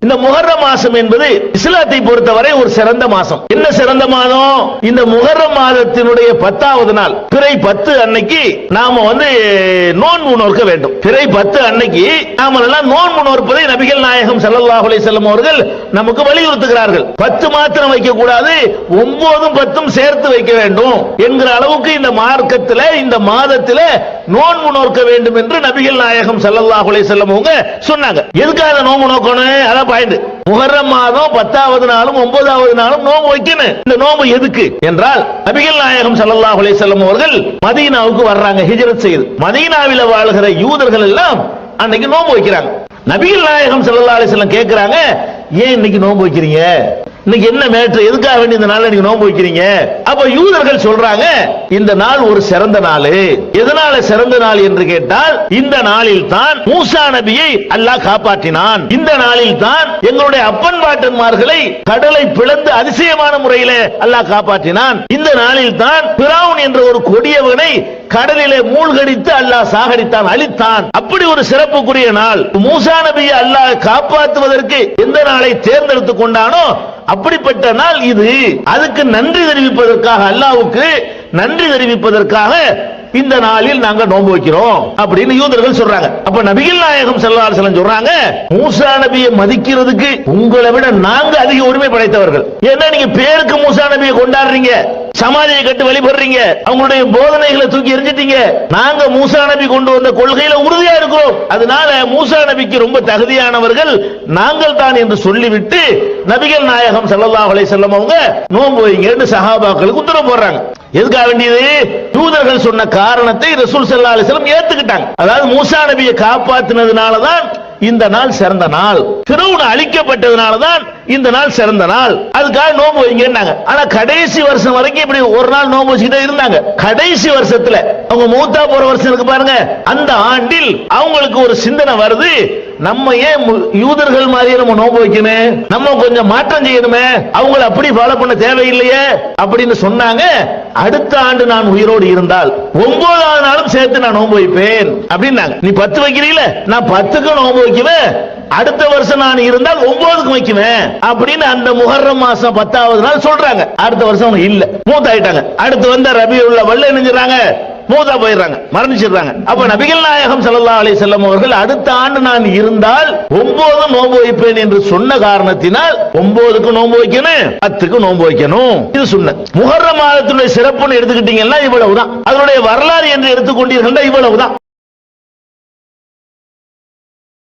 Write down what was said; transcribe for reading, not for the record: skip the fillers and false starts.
இந்த முஹர்ரம் மாசம் என்பது இஸ்லாத்தை பொறுத்தவரை ஒரு சிறந்த மாசம். என்ன சிறந்த மாதம்? இந்த முஹர்ரம் மாதத்தினுடைய 10வது நாள் பிறை 10 அன்னைக்கு நாம நோன்பு நோக்க வேண்டும். பிறை 10 அன்னைக்கு நாம எல்லாம் நோன்பு நோற்பதை நபிகள் நாயகம் ஸல்லல்லாஹு அலைஹி வஸல்லம் அவர்கள் நமக்கு வலியுறுத்துகிறார்கள். 10 மாத்திரம் வைக்க கூடாது, 9 10 சேர்த்து வைக்க வேண்டும் என்கிற அளவுக்கு இந்த மார்க்கத்தில் இந்த மாதத்தில் நோன்பு நோக்க வேண்டும் என்று நபிகள் நாயகம் ஸல்லல்லாஹு அலைஹி வஸல்லம் அவங்க சொன்னாங்க. எதுக்காக நோன்பு நோக்கணும்? அதான் பாயிண்ட். முஹர்ரம் மாதம் 10வது நாளும் 9வது நாளும் நோன்பு வைக்கணும். இந்த நோன்பு எதுக்கு என்றால், நபிகள் நாயகம் ஸல்லல்லாஹு அலைஹி வஸல்லம் அவர்கள் மதீனாவுக்கு வர்றாங்க, ஹிஜ்ரத் செய்து. மதீனாவில வாழ்கிற யூதர்கள் எல்லாம் அன்னைக்கு நோன்பு வைக்கிறாங்க. நபிகள் நாயகம் ஸல்லல்லாஹு அலைஹி வஸல்லம் கேட்கிறாங்க, ஏன் இன்னைக்கு நோன்பு வைக்கிறீங்க? இன்னைக்கு என்ன மேட்டர்? எதுக்காக வேண்டி இந்த நாள்ல நீங்க நோன்பு வைக்கிறீங்க? அப்ப யூதர்கள் சொல்றாங்க, இந்த நாள் ஒரு சிறந்த நாள். எதனால சிறந்த நாள் என்று கேட்டால், இந்த நாளில் தான் மூசா நபியை அல்லாஹ் காப்பாற்றினான். இந்த நாளில் தான் எங்களுடைய அப்பன் பாட்டன்மார்களை கடலை பிளந்து அதிசயமான முறையில் அல்லாஹ் காப்பாற்றினான். இந்த நாளில் தான் பிராவுன் என்ற ஒரு கொடியவனை கடலிலே மூழ்கடித்து அல்லாஹ் சாகடித்தான், அழித்தான். அப்படி ஒரு சிறப்புக்குரிய நாள். மூசா நபியை அல்லாஹ் காப்பாற்றுவதற்கு எந்த நாளை தேர்ந்தெடுத்துக் கொண்டானோ அப்படிப்பட்ட நாள் இது. அதுக்கு நன்றி தெரிவிப்பதற்காக, அல்லாஹ்வுக்கு நன்றி தெரிவிப்பதற்காக இந்த நாளில் நாங்க நோன்பு வைக்கிறோம் அப்படின்னு யூதர்கள் சொல்றாங்க. அப்ப நபிகள் நாயகம் ஸல்லல்லாஹு அலைஹி வஸல்லம் சொல்றாங்க, மூசா நபியை மதிக்கிறதுக்கு உங்களை விட நாங்க அதிக உரிமை படைத்தவர்கள். ஏன்னா நீங்க பேருக்கு மூசா நபியை கொண்டாடுறீங்க, சமாதியை கட்டு வழிபடுறீங்க, அவங்களுடைய போதனைகளை தூக்கி எறிஞ்சிட்டீங்க. நாங்க மூசா நபி கொண்டு வந்த கொள்கையில உறுதியா இருக்கிறோம். அதனால மூசா நபிக்கு ரொம்ப தகுதியானவர்கள் நாங்கள் தான் என்று சொல்லிவிட்டு நபிகள் நாயகம் ஸல்லல்லாஹு அலைஹி வஸல்லம் அவங்க நோன்பு வைங்கன்னு சஹாபாக்களுக்கு உத்தரவு போடுறாங்க. எதுக்காக வேண்டியது? யூதர்கள் சொன்ன காரணத்தை ரசூல் ஸல்லல்லாஹு அலைஹி வஸல்லம் ஏத்துக்கிட்டாங்க. அதாவது மூசா நபியை காப்பாற்றினதுனால தான் இந்த நாள் சிறந்த நாள், ஃபிரௌன் அழிக்கப்பட்டதுனால தான் இந்த நாள் சிறந்த நாள், அதுக்காக நோன்பு வைங்கன்னாங்க. ஆனா கடைசி வருஷம் வரைக்கும் இப்படி ஒரு நாள் நோன்பு வச்சுக்கிட்டே இருந்தாங்க. கடைசி வருஷத்துல அவங்க மூத்தா போற வருஷம் இருக்கு பாருங்க, அந்த ஆண்டில் அவங்களுக்கு ஒரு சிந்தனை வருது, நம்ம ஏன் யூதர்கள் மாதிரியே நம்ம நோன்பு வைக்கணும், நம்ம கொஞ்சம் மாற்றம் செய்யணுமே, அவங்களை அப்படி ஃபாலோ பண்ண தேவையில்லையே அப்படின்னு சொன்னாங்க. அடுத்த ஆண்டு நான் உயிரோடு இருந்தால் 9வது நாளும் சேர்த்து நான் நோன்பு வைப்பேன் அப்படின்னாங்க. நீ 10 வைக்கிறீங்களே, நான் 10க்கு நோன்பு வைக்குவேன், அடுத்த வருஷம் நான் இருந்தால் 9க்கு வைக்குவேன் அப்படின்னு அந்த முஹர்ரம் மாசம் 10வது நாள் சொல்றாங்க. அடுத்த வருஷம் அவங்க இல்ல, மூத்தாயிட்டாங்க. அடுத்து வந்த ரபியுல் அவ்வல் என்ன மூதா போயிடுறாங்க, மரணிச்சிடுறாங்க. அப்ப நபிகள் நாயகம் ஸல்லல்லாஹு அலைஹி வஸல்லம் அவர்கள் அடுத்த ஆண்டு நான் இருந்தால் 9 நோன்பு வைப்பேன் என்று சொன்ன காரணத்தினால் 9க்கு நோன்பு வைக்கணும், 10க்கு நோன்பு வைக்கணும். இது சுன்னத். முஹர்ரம் மாதத்துடைய சிறப்புன்னு எடுத்துக்கிட்டீங்கன்னா இவ்வளவுதான். அதனுடைய வரலாறு என்று எடுத்துக்கொண்டீர்கள் இவ்வளவுதான்.